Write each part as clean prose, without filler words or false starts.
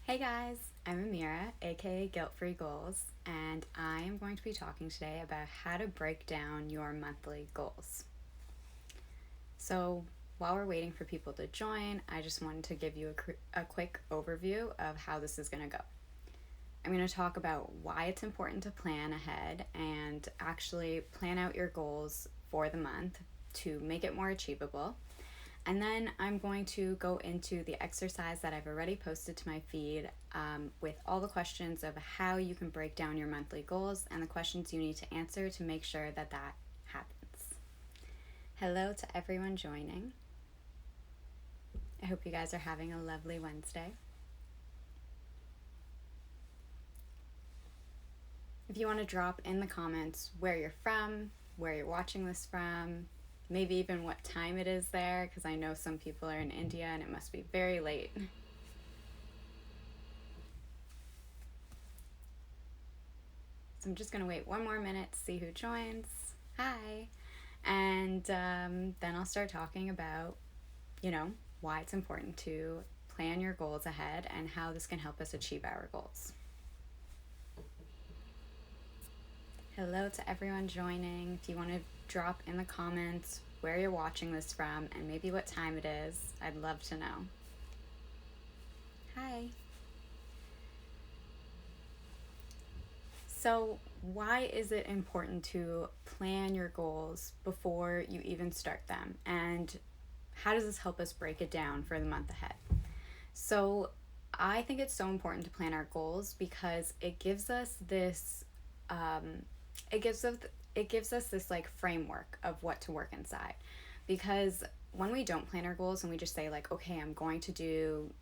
Hey guys, I'm Amira, aka Guilt Free Goals, and I am going to be talking today about how to break down your monthly goals. So, while we're waiting for people to join, I just wanted to give you a quick overview of how this is going to go. I'm going to talk about why it's important to plan ahead and actually plan out your goals for the month to make it more achievable. And then I'm going to go into the exercise that I've already posted to my feed with all the questions of how you can break down your monthly goals and the questions you need to answer to make sure that that happens. Hello to everyone joining. I hope you guys are having a lovely Wednesday. If you want to drop in the comments where you're from, where you're watching this from, maybe even what time it is there, because I know some people are in India and it must be very late. So I'm just going to wait one more minute to see who joins. Hi. And then I'll start talking about, why it's important to plan your goals ahead and how this can help us achieve our goals. Hello to everyone joining. If you want to drop in the comments where you're watching this from and maybe what time it is, I'd love to know. Hi. So, why is it important to plan your goals before you even start them? And how does this help us break it down for the month ahead? So, I think it's so important to plan our goals because it gives us this it gives us this like framework of what to work inside. Because when we don't plan our goals and we just say like, okay, I'm going to do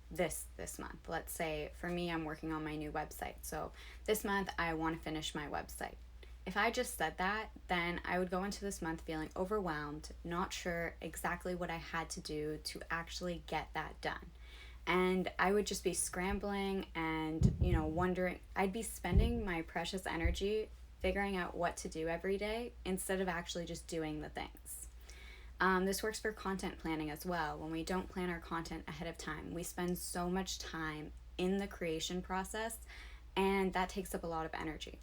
this month. Let's say for me, I'm working on my new website. So this month I want to finish my website. If I just said that, then I would go into this month feeling overwhelmed, not sure exactly what I had to do to actually get that done. And I would just be scrambling and, wondering. I'd be spending my precious energy figuring out what to do every day instead of actually just doing the things. This works for content planning as well. When we don't plan our content ahead of time, we spend so much time in the creation process, and that takes up a lot of energy.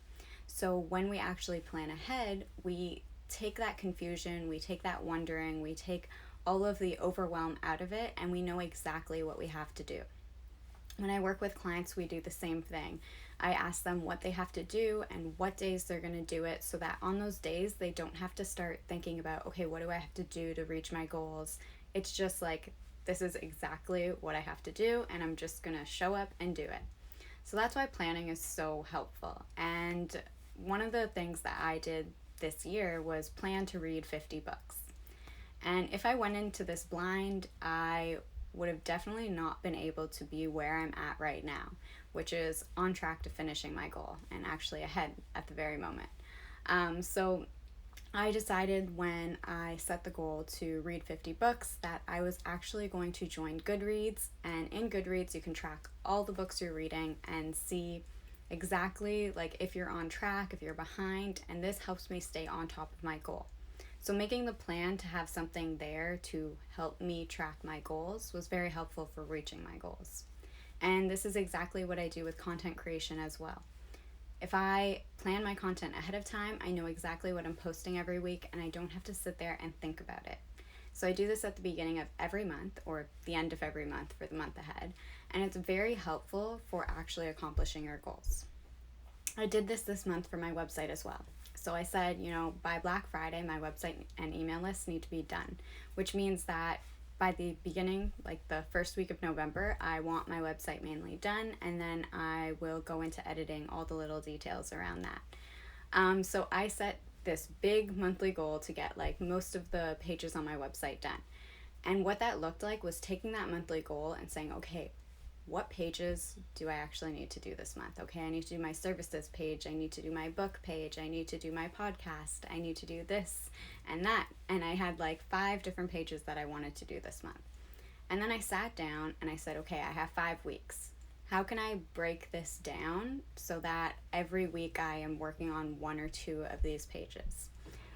So when we actually plan ahead, we take that confusion, we take that wondering, we take all of the overwhelm out of it, and we know exactly what we have to do. When I work with clients, we do the same thing. I ask them what they have to do and what days they're going to do it so that on those days they don't have to start thinking about, okay, what do I have to do to reach my goals? It's just like, this is exactly what I have to do, and I'm just going to show up and do it. So that's why planning is so helpful. And one of the things that I did this year was plan to read 50 books. And if I went into this blind, I would have definitely not been able to be where I'm at right now, which is on track to finishing my goal and actually ahead at the very moment. So I decided when I set the goal to read 50 books that I was actually going to join Goodreads. And in Goodreads, you can track all the books you're reading and see exactly like if you're on track, if you're behind, and this helps me stay on top of my goal. So making the plan to have something there to help me track my goals was very helpful for reaching my goals. And this is exactly what I do with content creation as well. If I plan my content ahead of time, I know exactly what I'm posting every week and I don't have to sit there and think about it. So I do this at the beginning of every month or the end of every month for the month ahead. And it's very helpful for actually accomplishing your goals. I did this month for my website as well. So I said, by Black Friday, my website and email lists need to be done, which means that by the beginning, like the first week of November, I want my website mainly done, and then I will go into editing all the little details around that. So I set this big monthly goal to get like most of the pages on my website done. And what that looked like was taking that monthly goal and saying, okay, what pages do I actually need to do this month? Okay, I need to do my services page, I need to do my book page, I need to do my podcast, I need to do this and that. And I had like 5 different pages that I wanted to do this month. And then I sat down and I said, okay, I have 5 weeks. How can I break this down so that every week I am working on 1 or 2 of these pages?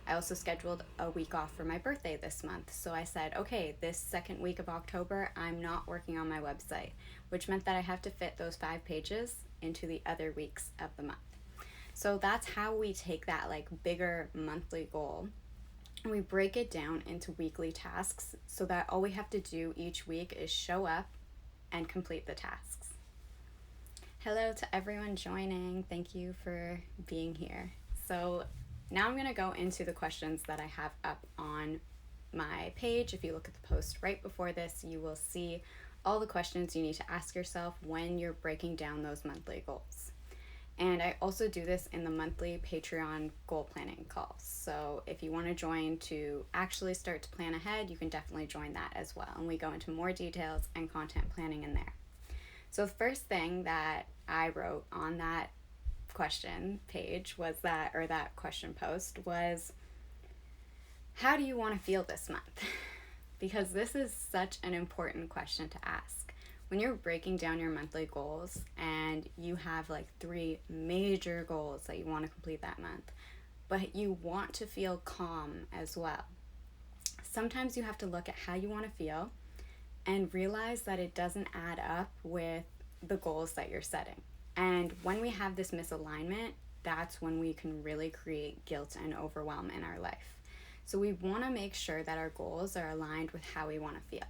I also scheduled a week off for my birthday this month. So I said, okay, this second week of October, I'm not working on my website, which meant that I have to fit those 5 pages into the other weeks of the month. So that's how we take that like bigger monthly goal and we break it down into weekly tasks so that all we have to do each week is show up and complete the tasks. Hello to everyone joining. Thank you for being here. So now I'm going to go into the questions that I have up on my page. If you look at the post right before this, you will see all the questions you need to ask yourself when you're breaking down those monthly goals. And I also do this in the monthly Patreon goal planning calls. So if you want to join to actually start to plan ahead, you can definitely join that as well. And we go into more details and content planning in there. So the first thing that I wrote on that question page was that question post was, how do you want to feel this month? Because this is such an important question to ask. When you're breaking down your monthly goals and you have like 3 major goals that you want to complete that month, but you want to feel calm as well. Sometimes you have to look at how you want to feel and realize that it doesn't add up with the goals that you're setting. And when we have this misalignment, that's when we can really create guilt and overwhelm in our life. So we want to make sure that our goals are aligned with how we want to feel.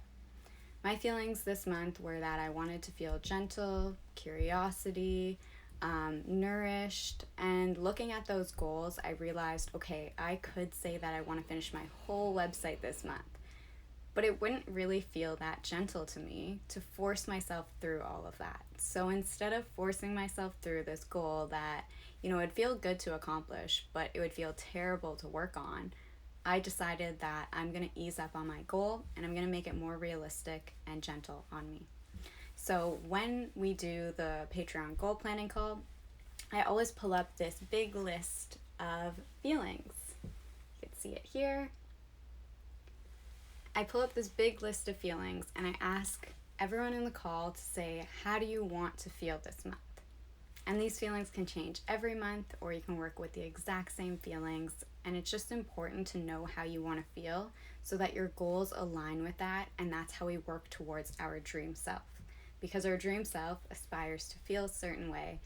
My feelings this month were that I wanted to feel gentle, curiosity, nourished, and looking at those goals, I realized, okay, I could say that I want to finish my whole website this month, but it wouldn't really feel that gentle to me to force myself through all of that. So instead of forcing myself through this goal that, it'd feel good to accomplish, but it would feel terrible to work on, I decided that I'm going to ease up on my goal and I'm going to make it more realistic and gentle on me. So when we do the Patreon goal planning call, I always pull up this big list of feelings. You can see it here. I pull up this big list of feelings and I ask everyone in the call to say, how do you want to feel this month? And these feelings can change every month, or you can work with the exact same feelings. And it's just important to know how you want to feel so that your goals align with that. And that's how we work towards our dream self. Because our dream self aspires to feel a certain way.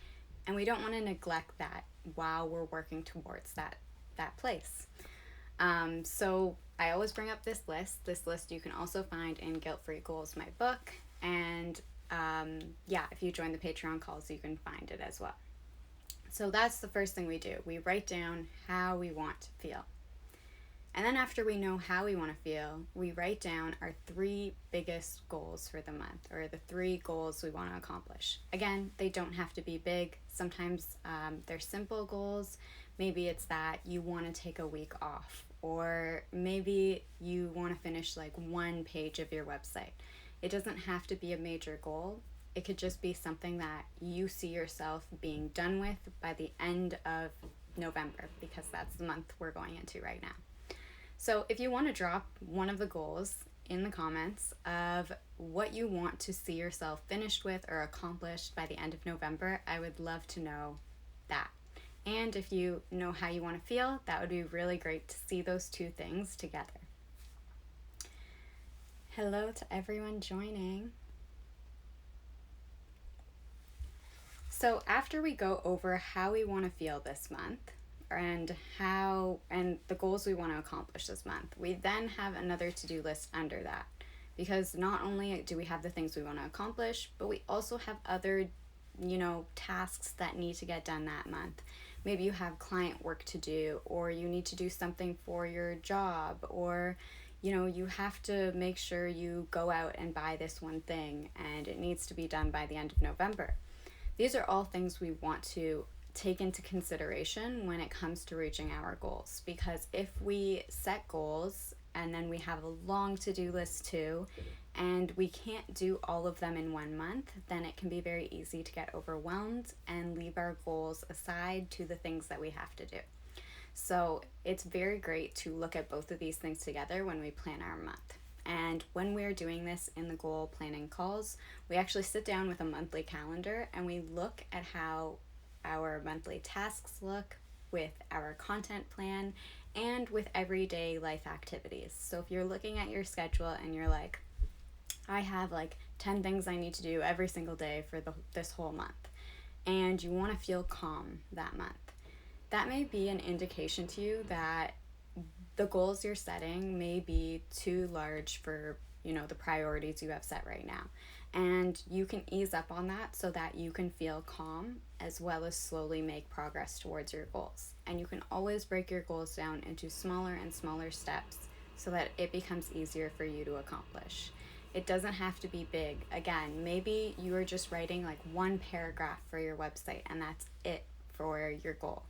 And we don't want to neglect that while we're working towards that place. So I always bring up this list. This list you can also find in Guilt-Free Goals, my book. And if you join the Patreon calls, you can find it as well. So that's the first thing we do. We write down how we want to feel. And then after we know how we want to feel, we write down our 3 biggest goals for the month, or the 3 goals we want to accomplish. Again, they don't have to be big. Sometimes they're simple goals. Maybe it's that you want to take a week off, or maybe you want to finish like 1 page of your website. It doesn't have to be a major goal. It could just be something that you see yourself being done with by the end of November, because that's the month we're going into right now. So if you want to drop one of the goals in the comments of what you want to see yourself finished with or accomplished by the end of November, I would love to know that. And if you know how you want to feel, that would be really great to see those 2 things together. Hello to everyone joining. So after we go over how we want to feel this month and the goals we want to accomplish this month, we then have another to-do list under that, because not only do we have the things we want to accomplish, but we also have other tasks that need to get done that month. Maybe you have client work to do, or you need to do something for your job, or you have to make sure you go out and buy this one thing and it needs to be done by the end of November. These are all things we want to take into consideration when it comes to reaching our goals, because if we set goals and then we have a long to-do list too, and we can't do all of them in 1 month, then it can be very easy to get overwhelmed and leave our goals aside to the things that we have to do. So it's very great to look at both of these things together when we plan our month. And when we're doing this in the goal planning calls, we actually sit down with a monthly calendar and we look at how our monthly tasks look with our content plan and with everyday life activities. So if you're looking at your schedule and you're like, I have like 10 things I need to do every single day for this whole month, and you want to feel calm that month, that may be an indication to you that the goals you're setting may be too large for, the priorities you have set right now. And you can ease up on that so that you can feel calm as well as slowly make progress towards your goals. And you can always break your goals down into smaller and smaller steps so that it becomes easier for you to accomplish. It doesn't have to be big. Again, maybe you are just writing like one paragraph for your website and that's it for your goal.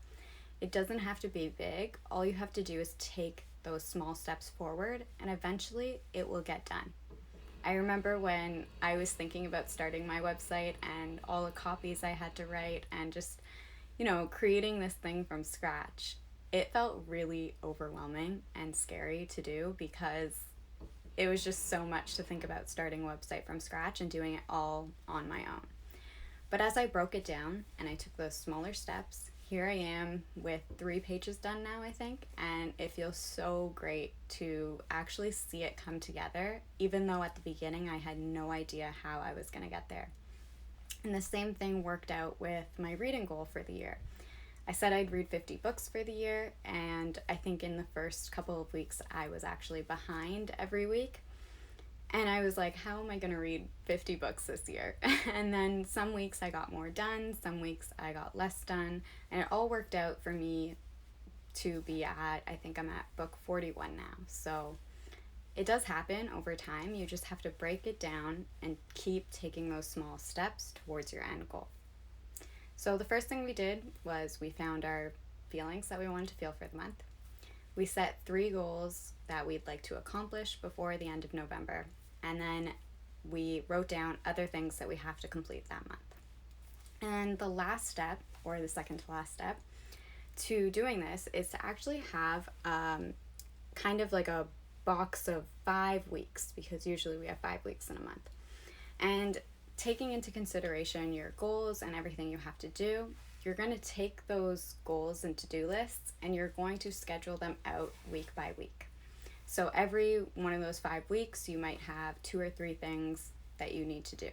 It doesn't have to be big. All you have to do is take those small steps forward and eventually it will get done. I remember when I was thinking about starting my website and all the copies I had to write and just, creating this thing from scratch. It felt really overwhelming and scary to do because it was just so much to think about starting a website from scratch and doing it all on my own. But as I broke it down and I took those smaller steps, here I am with 3 pages done now, I think, and it feels so great to actually see it come together, even though at the beginning I had no idea how I was going to get there. And the same thing worked out with my reading goal for the year. I said I'd read 50 books for the year, and I think in the first couple of weeks I was actually behind every week. And I was like, how am I going to read 50 books this year? And then some weeks I got more done, some weeks I got less done, and it all worked out for me to be at, I think I'm at book 41 now. So it does happen over time. You just have to break it down and keep taking those small steps towards your end goal. So the first thing we did was we found our feelings that we wanted to feel for the month. We set 3 goals that we'd like to accomplish before the end of November. And then we wrote down other things that we have to complete that month. And the last step, or the second to last step, to doing this is to actually have kind of like a box of 5 weeks, because usually we have 5 weeks in a month. And taking into consideration your goals and everything you have to do, you're going to take those goals and to-do lists and you're going to schedule them out week by week. So every one of those 5 weeks, you might have 2 or 3 things that you need to do.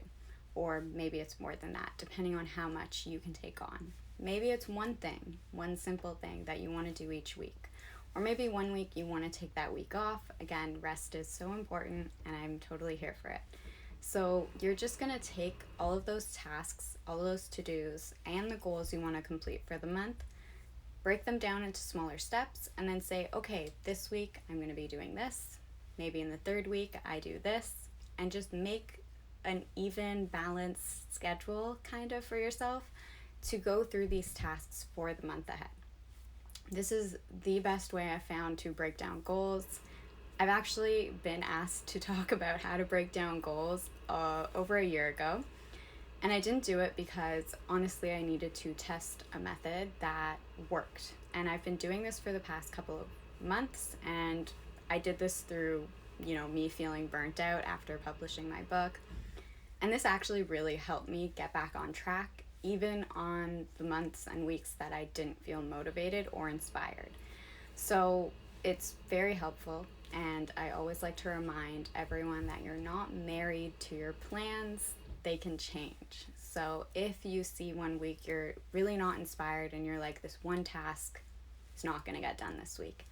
Or maybe it's more than that, depending on how much you can take on. Maybe it's one thing, one simple thing that you want to do each week. Or maybe one week you want to take that week off. Again, rest is so important and I'm totally here for it. So you're just going to take all of those tasks, all of those to-dos, and the goals you want to complete for the month, break them down into smaller steps, and then say, okay, this week I'm going to be doing this. Maybe in the 3rd week I do this, and just make an even, balanced schedule kind of for yourself to go through these tasks for the month ahead. This is the best way I've found to break down goals. I've actually been asked to talk about how to break down goals over a year ago. And I didn't do it because honestly I needed to test a method that worked. And I've been doing this for the past couple of months, and I did this through, me feeling burnt out after publishing my book. And this actually really helped me get back on track, even on the months and weeks that I didn't feel motivated or inspired. So it's very helpful, and I always like to remind everyone that you're not married to your plans. They can change. So if you see one week you're really not inspired and you're like, this one task is not going to get done this week,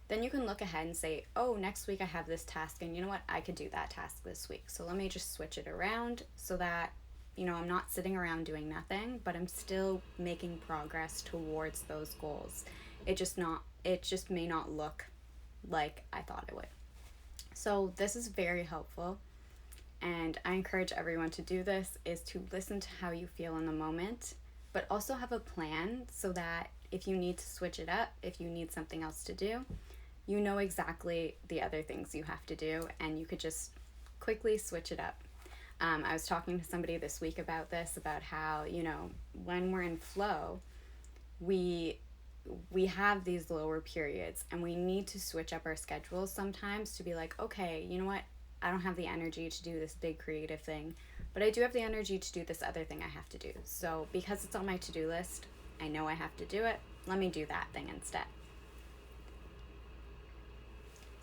then you can look ahead and say, oh, next week I have this task, and you know what, I could do that task this week. So let me just switch it around so that, I'm not sitting around doing nothing, but I'm still making progress towards those goals. It just may not look like I thought it would. So this is very helpful. And I encourage everyone to do this, is to listen to how you feel in the moment, but also have a plan so that if you need to switch it up, if you need something else to do, you know exactly the other things you have to do and you could just quickly switch it up. I was talking to somebody this week about this, about how, when we're in flow, we have these lower periods and we need to switch up our schedules sometimes to be like, okay, you know what? I don't have the energy to do this big creative thing, but I do have the energy to do this other thing I have to do. So because it's on my to-do list, I know I have to do it. Let me do that thing instead.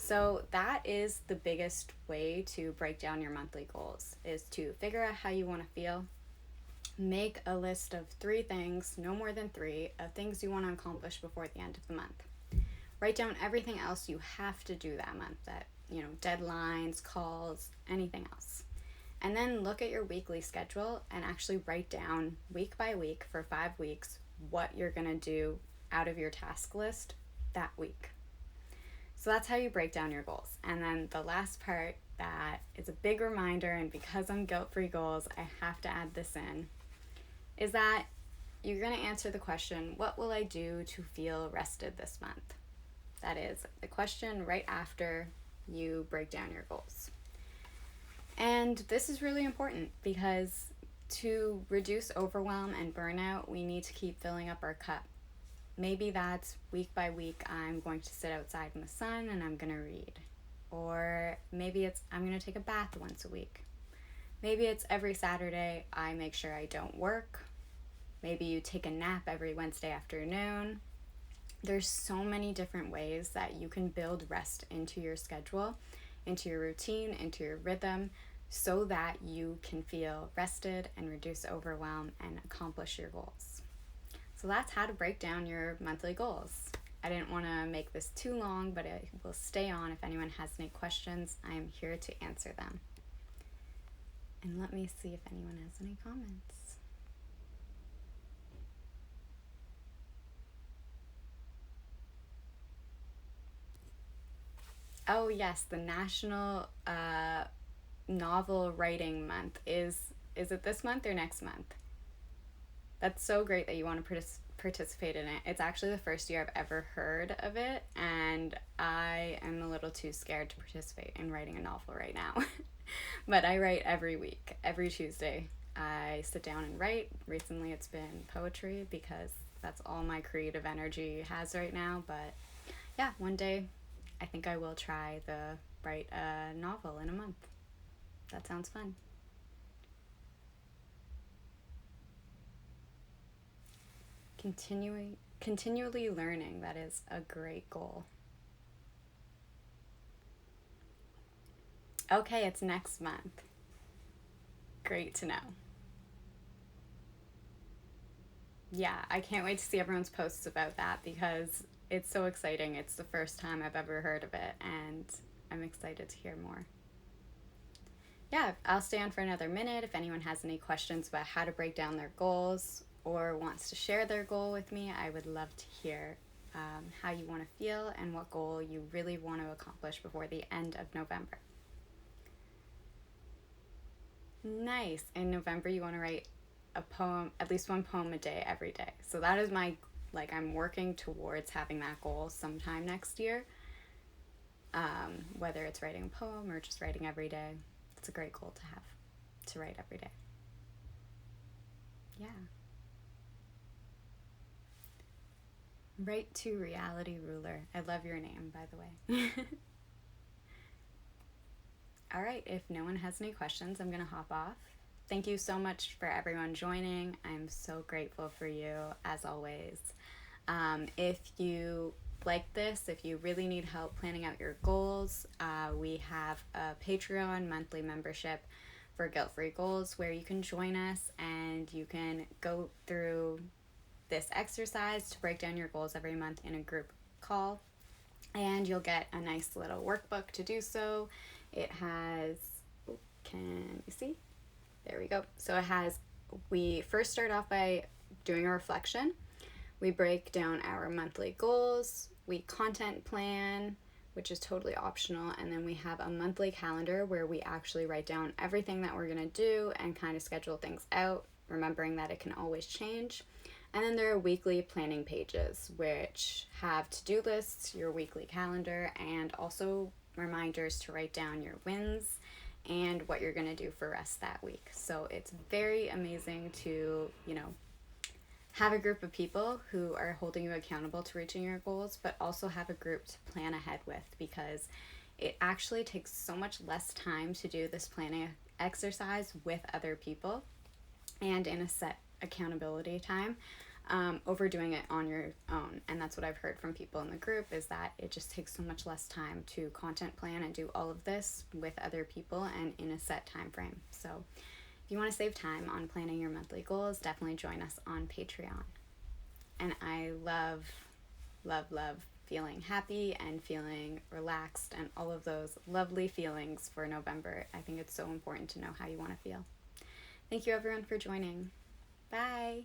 So that is the biggest way to break down your monthly goals, is to figure out how you want to feel. Make a list of 3 things, no more than 3, of things you want to accomplish before the end of the month. Write down everything else you have to do that month, that, deadlines, calls, anything else. And then look at your weekly schedule and actually write down week by week for 5 weeks what you're going to do out of your task list that week. So that's how you break down your goals. And then the last part that is a big reminder, and because I'm guilt-free goals, I have to add this in, is that you're going to answer the question, what will I do to feel rested this month? That is the question right after you break down your goals. And this is really important because to reduce overwhelm and burnout, we need to keep filling up our cup. Maybe that's week by week, I'm going to sit outside in the sun and I'm going to read. Or maybe it's I'm going to take a bath once a week. Maybe it's every Saturday I make sure I don't work. Maybe you take a nap every Wednesday afternoon. There's so many different ways that you can build rest into your schedule, into your routine, into your rhythm, so that you can feel rested and reduce overwhelm and accomplish your goals. So that's how to break down your monthly goals. I didn't want to make this too long, but it will stay on. If anyone has any questions, I am here to answer them. And let me see if anyone has any comments. Oh yes, the National Novel Writing Month. Is it this month or next month? That's so great that you want to participate in it. It's actually the first year I've ever heard of it, and I am a little too scared to participate in writing a novel right now. But I write every week, every Tuesday. I sit down and write. Recently it's been poetry because that's all my creative energy has right now. But yeah, one day I think I will try to write a novel in a month. That sounds fun. Continually learning, that is a great goal. Okay, it's next month. Great to know. Yeah, I can't wait to see everyone's posts about that because it's so exciting. It's the first time I've ever heard of it, and I'm excited to hear more. Yeah, I'll stay on for another minute if anyone has any questions about how to break down their goals or wants to share their goal with me. I would love to hear how you want to feel and what goal you really want to accomplish before the end of November. Nice. In November, you want to write a poem, at least 1 poem a day every day. So that is I'm working towards having that goal sometime next year. Whether it's writing a poem or just writing every day, it's a great goal to have, to write every day. Yeah. Write to Reality Ruler. I love your name, by the way. All right, if no one has any questions, I'm going to hop off. Thank you so much for everyone joining. I'm so grateful for you, as always. If you like this, if you really need help planning out your goals, we have a Patreon monthly membership for Guilt-Free Goals where you can join us and you can go through this exercise to break down your goals every month in a group call, and you'll get a nice little workbook to do so. It has, can you see? There we go. So we first start off by doing a reflection. We break down our monthly goals. We content plan, which is totally optional. And then we have a monthly calendar where we actually write down everything that we're going to do and kind of schedule things out, remembering that it can always change. And then there are weekly planning pages, which have to-do lists, your weekly calendar, and also reminders to write down your wins and what you're going to do for rest that week. So it's very amazing to, have a group of people who are holding you accountable to reaching your goals, but also have a group to plan ahead with, because it actually takes so much less time to do this planning exercise with other people and in a set accountability time. overdoing it on your own. And that's what I've heard from people in the group, is that it just takes so much less time to content plan and do all of this with other people and in a set time frame. So if you want to save time on planning your monthly goals, definitely join us on Patreon. And I love, love, love feeling happy and feeling relaxed and all of those lovely feelings for November. I think it's so important to know how you want to feel. Thank you everyone for joining. Bye.